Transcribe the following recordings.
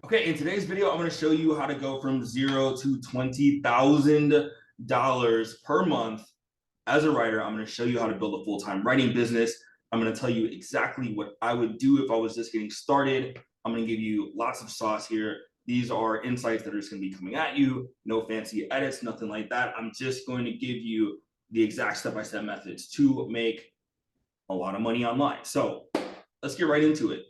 Okay, in today's video, I'm going to show you how to go from zero to $20,000 per month as a writer. I'm going to show you how to build a full-time writing business. I'm going to tell you exactly what I would do if I was just getting started. I'm going to give you lots of sauce here. These are insights that are just going to be coming at you. No fancy edits, nothing like that. I'm just going to give you the exact step-by-step methods to make a lot of money online. So let's get right into it.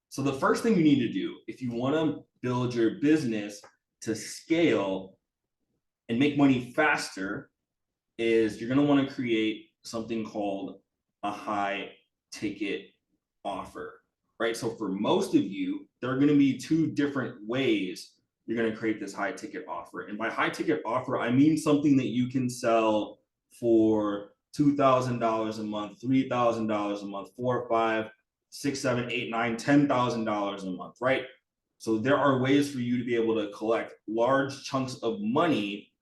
So the first thing you need to do if you want to build your business to scale and make money faster is you're going to want to create something called a high ticket offer, right? So for most of you, there are going to be two different ways you're going to create this high ticket offer. And by high ticket offer, I mean something that you can sell for $2,000 a month, $3,000 a month, 4, 5, 6, 7, 8, 9, $10,000 a month, right? So there are ways for you to be able to collect large chunks of money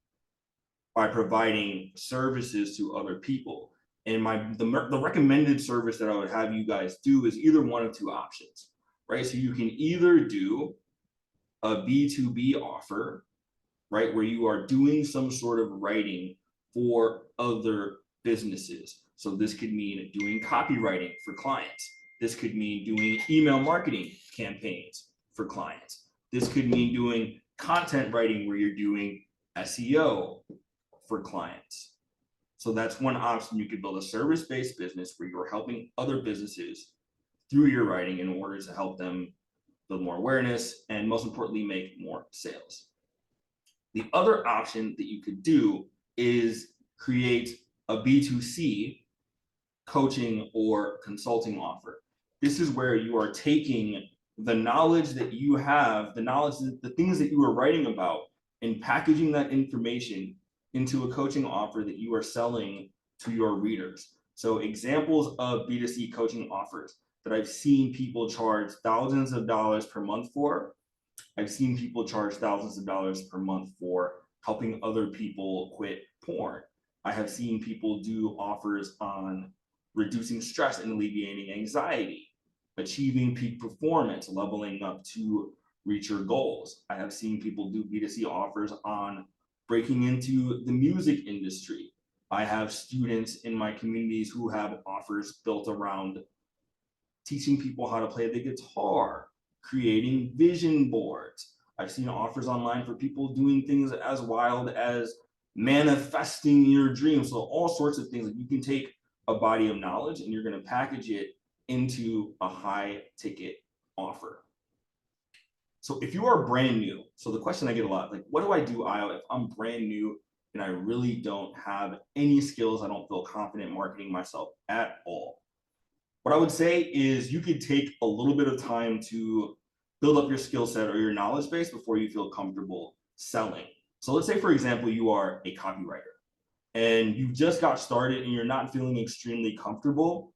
by providing services to other people. And the recommended service that I would have you guys do is either one of two options, right? So you can either do a B2B offer, right, where you are doing some sort of writing for other businesses. So this could mean doing copywriting for clients. This could mean doing email marketing campaigns for clients. This could mean doing content writing where you're doing SEO for clients. So that's one option. You could build a service-based business where you're helping other businesses through your writing in order to help them build more awareness and, most importantly, make more sales. The other option that you could do is create a B2C coaching or consulting offer. This is where you are taking the knowledge that you have, the things that you are writing about, and packaging that information into a coaching offer that you are selling to your readers. So examples of B2C coaching offers that I've seen people charge thousands of dollars per month for. I've seen people charge thousands of dollars per month for helping other people quit porn. I have seen people do offers on reducing stress and alleviating anxiety, achieving peak performance, leveling up to reach your goals. I have seen people do B2C offers on breaking into the music industry. I have students in my communities who have offers built around teaching people how to play the guitar, creating vision boards. I've seen offers online for people doing things as wild as manifesting your dreams. So all sorts of things that you can take a body of knowledge and you're going to package it into a high ticket offer. So if you are brand new, so the question I get a lot, like, what do I do, Io, if I'm brand new and I really don't have any skills, I don't feel confident marketing myself at all? What I would say is you could take a little bit of time to build up your skill set or your knowledge base before you feel comfortable selling. So let's say, for example, you are a copywriter and you just got started and you're not feeling extremely comfortable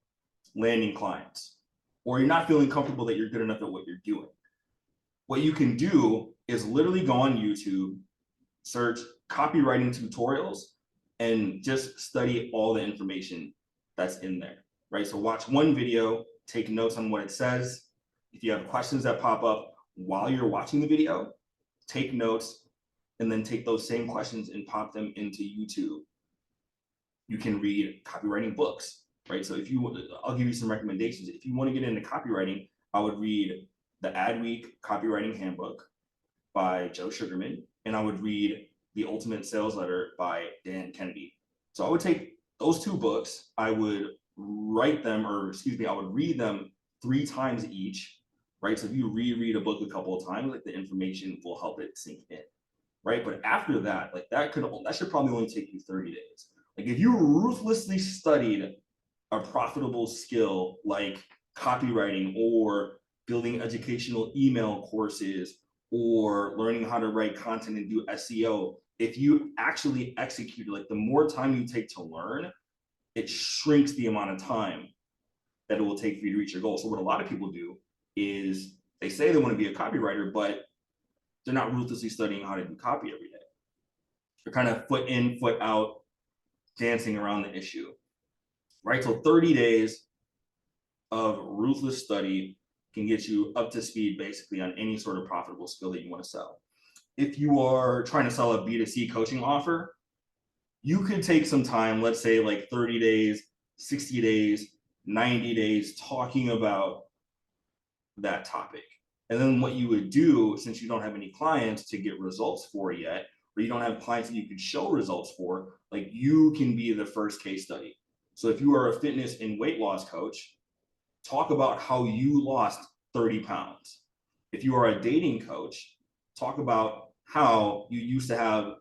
landing clients, or you're not feeling comfortable that you're good enough at what you're doing. What you can do is literally go on YouTube, search copywriting tutorials, and just study all the information that's in there, right? So watch one video, take notes on what it says. If you have questions that pop up while you're watching the video, take notes, and then take those same questions and pop them into YouTube. You can read copywriting books, right? So I'll give you some recommendations. If you want to get into copywriting, I would read the Adweek Copywriting Handbook by Joe Sugarman, and I would read The Ultimate Sales Letter by Dan Kennedy. So I would take those two books, I would read them 3 times each, right? So if you reread a book a couple of times, like, the information will help it sink in, right? But after that, like, that should probably only take you 30 days. Like, if you ruthlessly studied a profitable skill like copywriting or building educational email courses or learning how to write content and do SEO, if you actually execute, like, the more time you take to learn, it shrinks the amount of time that it will take for you to reach your goal. So what a lot of people do is they say they want to be a copywriter, but they're not ruthlessly studying how to do copy every day. They're kind of foot in, foot out, dancing around the issue, right? So 30 days of ruthless study can get you up to speed basically on any sort of profitable skill that you want to sell. If you are trying to sell a B2C coaching offer, you could take some time, let's say like 30 days, 60 days, 90 days, talking about that topic. And then what you would do, since you don't have any clients to get results for yet, or you don't have clients that you could show results for, like you can be the first case study. So if you are a fitness and weight loss coach, talk about how you lost 30 pounds. If you are a dating coach, talk about how you used to have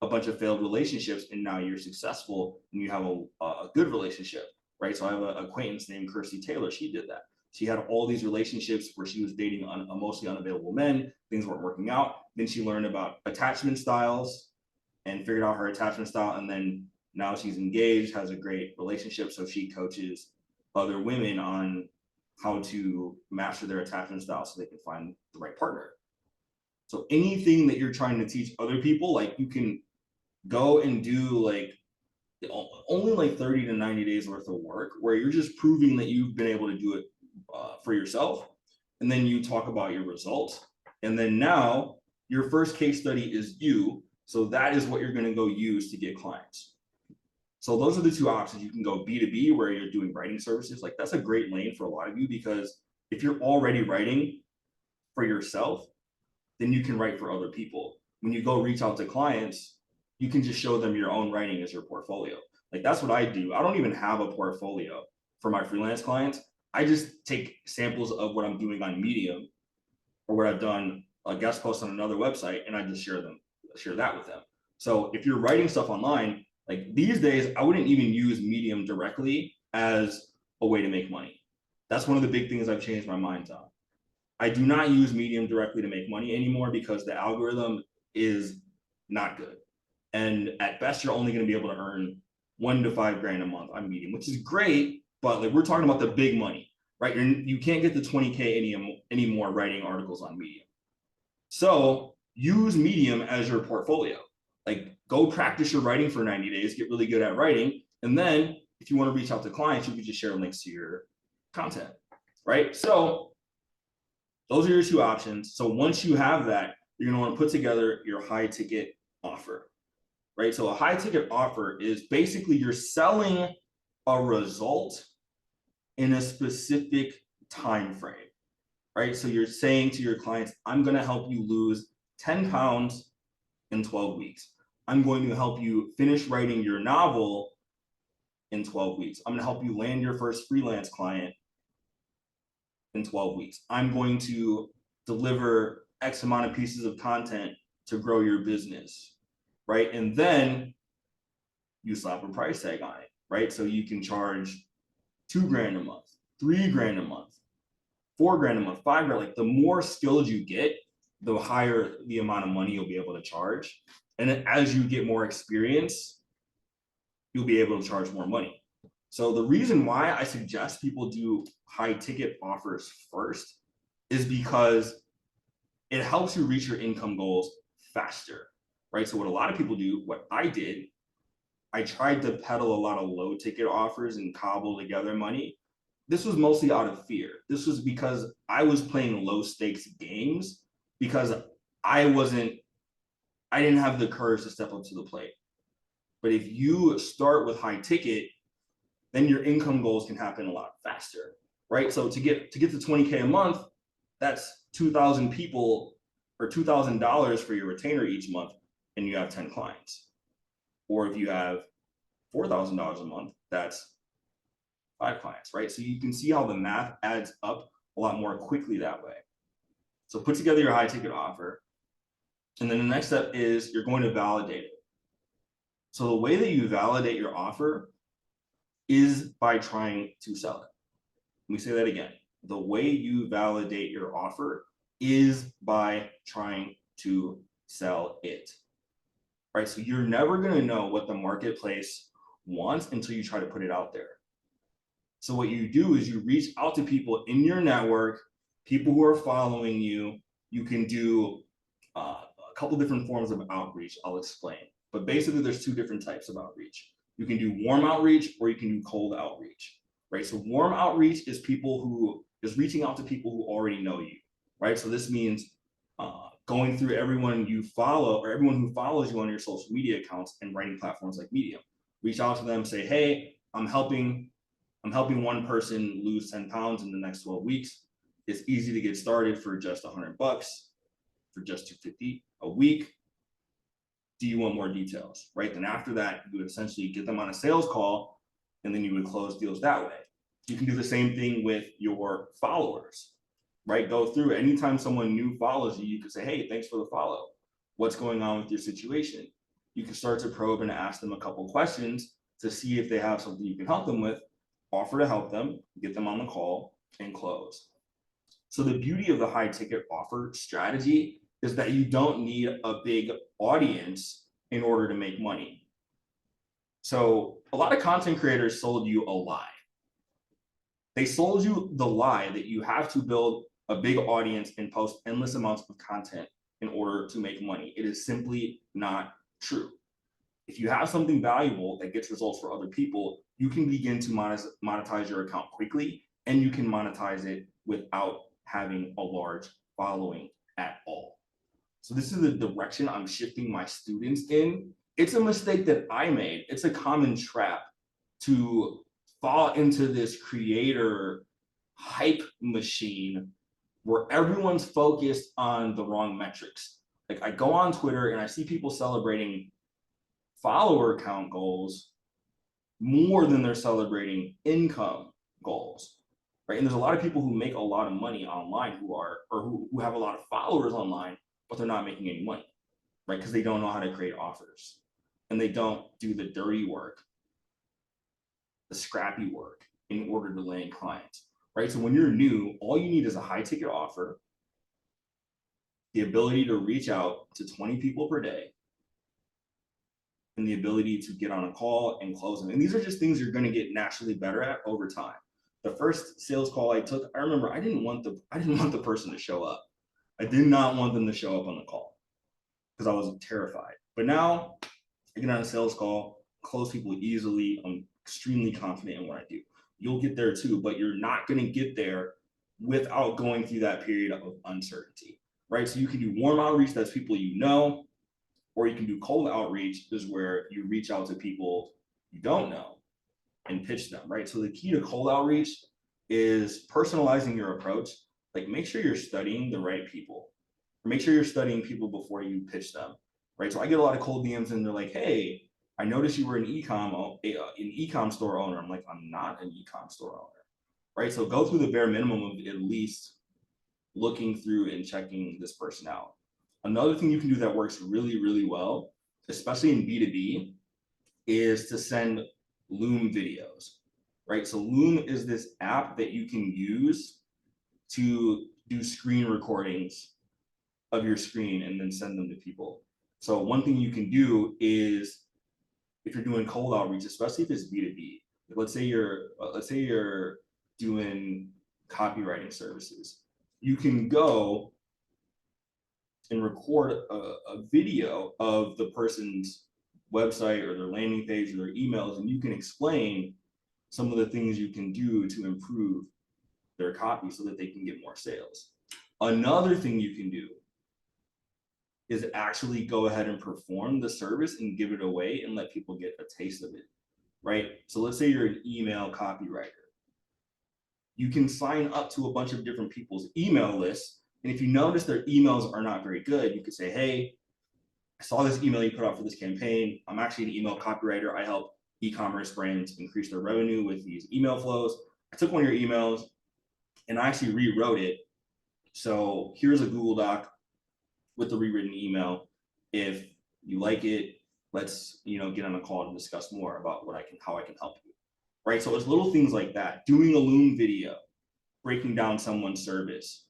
a bunch of failed relationships and now you're successful and you have a good relationship, right? So I have an acquaintance named Kirsty Taylor. She did that. She had all these relationships where she was dating mostly unavailable men. Things weren't working out. Then she learned about attachment styles and figured out her attachment style. And then now she's engaged, has a great relationship. So she coaches other women on how to master their attachment style so they can find the right partner. So anything that you're trying to teach other people, like you can go and do like only like 30 to 90 days worth of work where you're just proving that you've been able to do it for yourself. And then you talk about your results. And then now your first case study is you. So that is what you're going to go use to get clients. So those are the two options. You can go B2B where you're doing writing services. Like that's a great lane for a lot of you, because if you're already writing for yourself, then you can write for other people. When you go reach out to clients, you can just show them your own writing as your portfolio. Like that's what I do. I don't even have a portfolio for my freelance clients. I just take samples of what I'm doing on Medium or what I've done a guest post on another website, and I just share that with them. So if you're writing stuff online, like these days, I wouldn't even use Medium directly as a way to make money. That's one of the big things I've changed my mind on. I do not use Medium directly to make money anymore because the algorithm is not good. And at best, you're only going to be able to earn $1 to $5 grand a month on Medium, which is great, but like we're talking about the big money, right? You can't get the 20K anymore writing articles on Medium. So use Medium as your portfolio. Like go practice your writing for 90 days, get really good at writing. And then if you want to reach out to clients, you can just share links to your content, right? So those are your two options. So once you have that, you're going to want to put together your high ticket offer, right? So a high ticket offer is basically you're selling a result in a specific time frame, right? So you're saying to your clients, I'm going to help you lose 10 pounds in 12 weeks. I'm going to help you finish writing your novel in 12 weeks. I'm going to help you land your first freelance client in 12 weeks. I'm going to deliver X amount of pieces of content to grow your business, right? And then you slap a price tag on it, right? So you can charge $2 grand a month, $3 grand a month, $4 grand a month, $5 grand. Like the more skilled you get, the higher the amount of money you'll be able to charge. And then as you get more experience, you'll be able to charge more money. So the reason why I suggest people do high ticket offers first is because it helps you reach your income goals faster, right? So what a lot of people do, what I did, I tried to peddle a lot of low ticket offers and cobble together money. This was mostly out of fear. This was because I was playing low stakes games because I didn't have the courage to step up to the plate. But if you start with high ticket, then your income goals can happen a lot faster, right? So to get to 20K a month, that's 2,000 people or $2,000 for your retainer each month, and you have 10 clients. Or if you have $4,000 a month, that's 5 clients, right? So you can see how the math adds up a lot more quickly that way. So put together your high ticket offer. And then the next step is you're going to validate it. So the way that you validate your offer is by trying to sell it. Let me say that again. The way you validate your offer is by trying to sell it. Right? So you're never going to know what the marketplace wants until you try to put it out there. So what you do is you reach out to people in your network, people who are following you. You can do a couple different forms of outreach. I'll explain. But basically, there's 2 different types of outreach. You can do warm outreach or you can do cold outreach, right? So warm outreach is people who is reaching out to people who already know you, right? So this means going through everyone you follow or everyone who follows you on your social media accounts and writing platforms like Medium. Reach out to them, say, hey, I'm helping one person lose 10 pounds in the next 12 weeks. It's easy to get started for just $100, for just $250 a week. Do you want more details, right? Then after that, you would essentially get them on a sales call, and then you would close deals that way. You can do the same thing with your followers, right? Go through anytime someone new follows you, you can say, hey, thanks for the follow. What's going on with your situation? You can start to probe and ask them a couple questions to see if they have something you can help them with, offer to help them, get them on the call, and close. So the beauty of the high ticket offer strategy is that you don't need a big audience in order to make money. So a lot of content creators sold you a lie. They sold you the lie that you have to build a big audience and post endless amounts of content in order to make money. It is simply not true. If you have something valuable that gets results for other people, you can begin to monetize your account quickly, and you can monetize it without having a large following at all. So this is the direction I'm shifting my students in. It's a mistake that I made. It's a common trap to fall into this creator hype machine where everyone's focused on the wrong metrics. Like I go on Twitter and I see people celebrating follower count goals more than they're celebrating income goals, right? And there's a lot of people who make a lot of money online who have a lot of followers online, but they're not making any money, right? Because they don't know how to create offers and they don't do the dirty work, the scrappy work in order to land clients, right? So when you're new, all you need is a high ticket offer, the ability to reach out to 20 people per day, and the ability to get on a call and close them. And these are just things you're going to get naturally better at over time. The first sales call I took, I remember I didn't want the person to show up. I did not want them to show up on the call because I was terrified. But now I get on a sales call, close people easily. I'm extremely confident in what I do. You'll get there too, but you're not going to get there without going through that period of uncertainty, right? So you can do warm outreach, that's people you know, or you can do cold outreach, is where you reach out to people you don't know and pitch them, right? So the key to cold outreach is personalizing your approach. Like make sure you're studying the right people, or make sure you're studying people before you pitch them, right? So I get a lot of cold DMs and they're like, hey, I noticed you were an e-com store owner. I'm like, I'm not an e-com store owner, right? So go through the bare minimum of at least looking through and checking this person out. Another thing you can do that works really, really well, especially in B2B, is to send Loom videos, right? So Loom is this app that you can use to do screen recordings of your screen and then send them to people. So one thing you can do is, if you're doing cold outreach, especially if it's B2B, let's say you're doing copywriting services, you can go and record a video of the person's website or their landing page or their emails, and you can explain some of the things you can do to improve their copy so that they can get more sales. Another thing you can do is actually go ahead and perform the service and give it away and let people get a taste of it, right? So let's say you're an email copywriter. You can sign up to a bunch of different people's email lists. And if you notice their emails are not very good, you could say, hey, I saw this email you put out for this campaign. I'm actually an email copywriter. I help e-commerce brands increase their revenue with these email flows. I took one of your emails and I actually rewrote it. So here's a Google Doc with the rewritten email. If you like it, let's get on a call to discuss more about how I can help you. Right? So it's little things like that. Doing a Loom video, breaking down someone's service,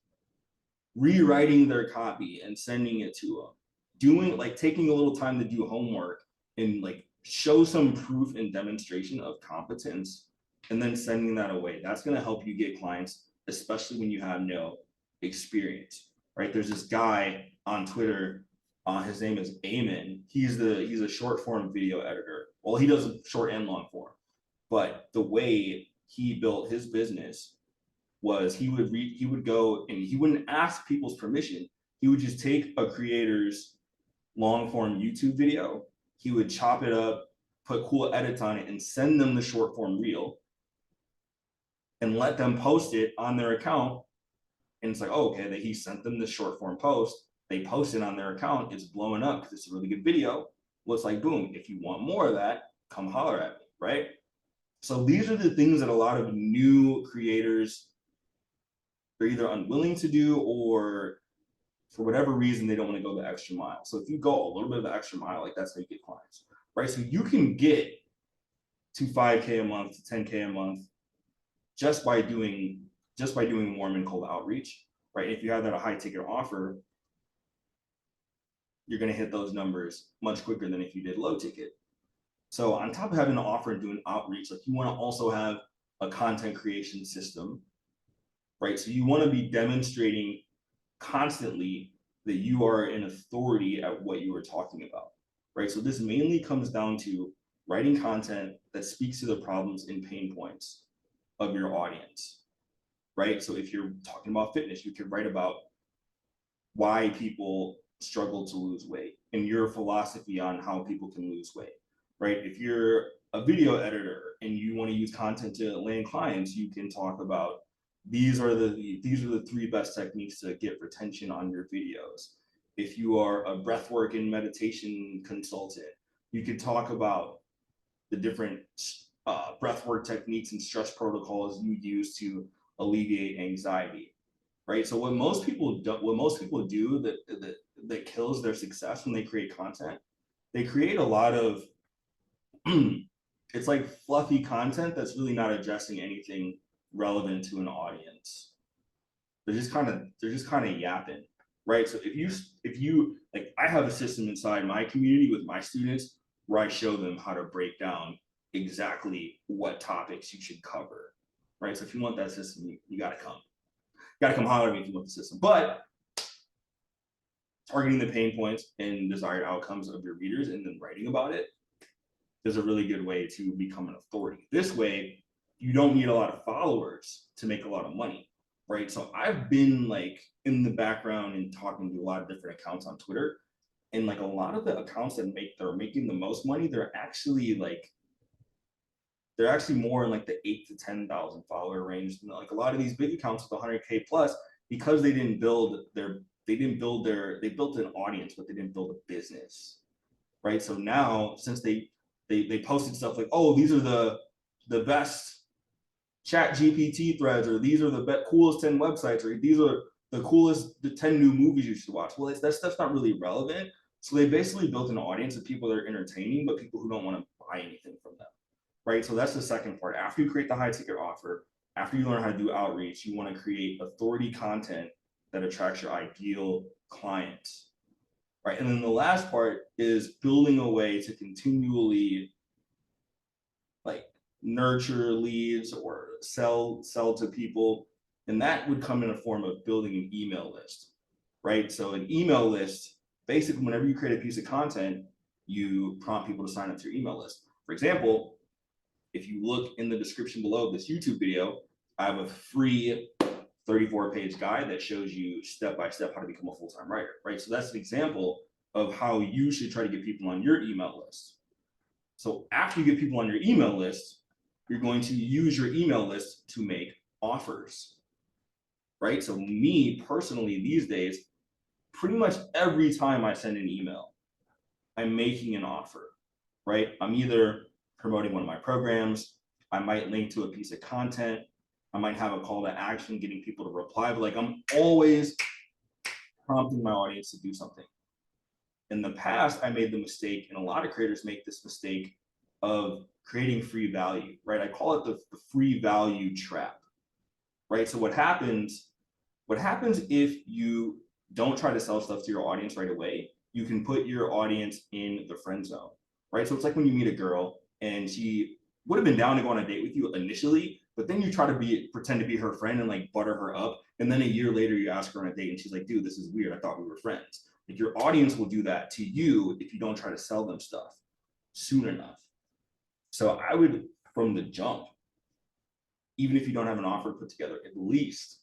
rewriting their copy and sending it to them, taking a little time to do homework and show some proof and demonstration of competence, and then sending that away. That's going to help you get clients, especially when you have no experience, right? There's this guy on Twitter, his name is Eamon. He's a short form video editor. Well, he does short and long form, but the way he built his business was he would go and he wouldn't ask people's permission. He would just take a creator's long form YouTube video, he would chop it up, put cool edits on it, and send them the short form reel and let them post it on their account. And it's like, oh, okay, that he sent them the short form post. They post it on their account. It's blowing up because it's a really good video. Well, it's like, boom, if you want more of that, come holler at me, right? So these are the things that a lot of new creators are either unwilling to do, or for whatever reason, they don't want to go the extra mile. So if you go a little bit of the extra mile, like that's how you get clients, right? So you can get to 5K a month, to 10K a month, just by doing warm and cold outreach, right? If you have that a high ticket offer, you're going to hit those numbers much quicker than if you did low ticket. So on top of having an offer and doing outreach, like you want to also have a content creation system, right? So you want to be demonstrating constantly that you are an authority at what you are talking about, right? So this mainly comes down to writing content that speaks to the problems and pain points of your audience, right? So if you're talking about fitness, you could write about why people struggle to lose weight and your philosophy on how people can lose weight, right? If you're a video editor and you want to use content to land clients, you can talk about these are the 3 best techniques to get retention on your videos. If you are a breathwork and meditation consultant, you could talk about the different breathwork techniques and stress protocols you use to alleviate anxiety, right? So what most people do that kills their success when they create content, they create a lot of it's like fluffy content that's really not addressing anything relevant to an audience. They're just kind of yapping, right? So if you like, I have a system inside my community with my students where I show them how to break down exactly what topics you should cover, right? So if you want that system, you got to come holler at me if you want the system. But targeting the pain points and desired outcomes of your readers and then writing about it is a really good way to become an authority. This way, you don't need a lot of followers to make a lot of money, right? So I've been like in the background and talking to a lot of different accounts on Twitter, and like a lot of the accounts that are making the most money, they're actually more in like the 8 to 10,000 follower range. And like a lot of these big accounts with 100K plus, because they built an audience, but they didn't build a business, right? So now, since they posted stuff like, oh, these are the best chat GPT threads, or these are the coolest 10 websites, or these are the 10 new movies you should watch. Well, that stuff's not really relevant. So they basically built an audience of people that are entertaining, but people who don't want to buy anything from them, right? So that's the second part. After you create the high ticket offer, after you learn how to do outreach, you want to create authority content that attracts your ideal clients, right? And then the last part is building a way to continually like nurture leads or sell to people. And that would come in a form of building an email list, right? So an email list, basically whenever you create a piece of content, you prompt people to sign up to your email list. For example, if you look in the description below of this YouTube video, I have a free 34-page guide that shows you step-by-step how to become a full-time writer, right? So that's an example of how you should try to get people on your email list. So after you get people on your email list, you're going to use your email list to make offers, right? So me personally these days, pretty much every time I send an email, I'm making an offer, right? I'm either promoting one of my programs, I might link to a piece of content, I might have a call to action, getting people to reply, but like I'm always prompting my audience to do something. In the past, I made the mistake, and a lot of creators make this mistake of creating free value, right? I call it the free value trap, right? So what happens if you don't try to sell stuff to your audience right away? You can put your audience in the friend zone, right? So it's like when you meet a girl and she would have been down to go on a date with you initially, but then you try to pretend to be her friend and like butter her up. And then a year later you ask her on a date and she's like, dude, this is weird. I thought we were friends. Like your audience will do that to you if you don't try to sell them stuff soon enough. So I would, from the jump, even if you don't have an offer put together, at least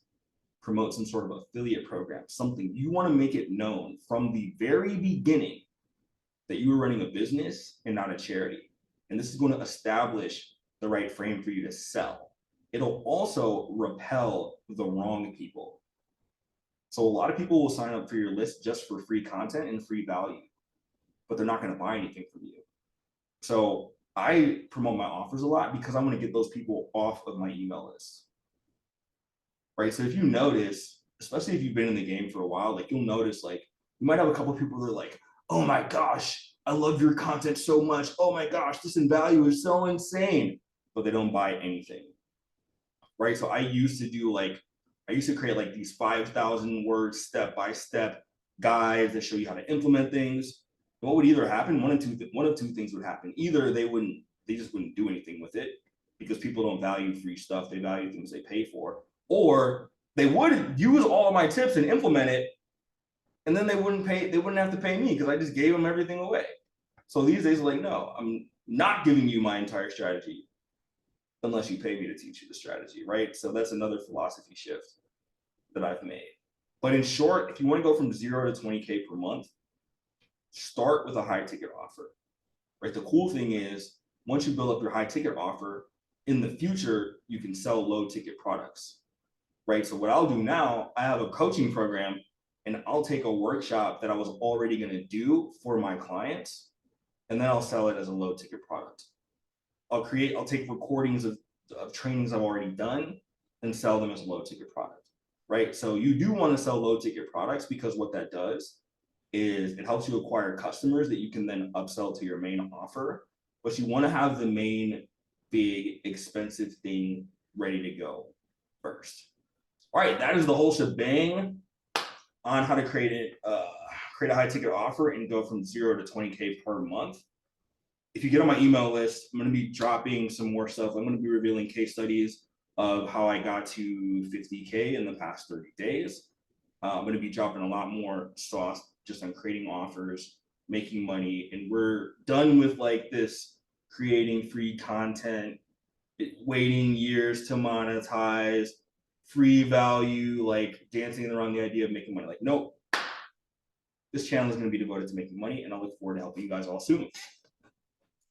promote some sort of affiliate program, something. You want to make it known from the very beginning that you are running a business and not a charity. And this is going to establish the right frame for you to sell. It'll also repel the wrong people. So a lot of people will sign up for your list just for free content and free value, but they're not going to buy anything from you. So I promote my offers a lot because I want to get those people off of my email list. Right. So if you notice, especially if you've been in the game for a while, like you'll notice, like you might have a couple of people that are like, oh my gosh, I love your content so much. Oh my gosh, this in value is so insane, but they don't buy anything. Right. So I used to create like these 5,000 word step-by-step guides that show you how to implement things. What would either happen? One of two things would happen. Either they just wouldn't do anything with it because people don't value free stuff. They value things they pay for. Or they would use all of my tips and implement it, and then they wouldn't have to pay me because I just gave them everything away. So these days, like, no, I'm not giving you my entire strategy unless you pay me to teach you the strategy, right? So that's another philosophy shift that I've made. But in short, if you want to go from 0 to 20K per month, start with a high ticket offer, right? The cool thing is once you build up your high ticket offer, in the future, you can sell low ticket products, right? So what I'll do now, I have a coaching program and I'll take a workshop that I was already going to do for my clients, and then I'll sell it as a low ticket product. I'll take recordings of trainings I've already done and sell them as a low ticket product, right? So you do want to sell low ticket products because what that does is it helps you acquire customers that you can then upsell to your main offer, but you want to have the main big expensive thing ready to go first. All right, that is the whole shebang on how to create a high ticket offer and go from 0 to 20K per month. If you get on my email list, I'm going to be dropping some more stuff. I'm going to be revealing case studies of how I got to 50K in the past 30 days. I'm going to be dropping a lot more sauce just on creating offers, making money, and we're done with like this creating free content, waiting years to monetize, free value, like dancing around the idea of making money. Like, nope, this channel is going to be devoted to making money, and I look forward to helping you guys all soon.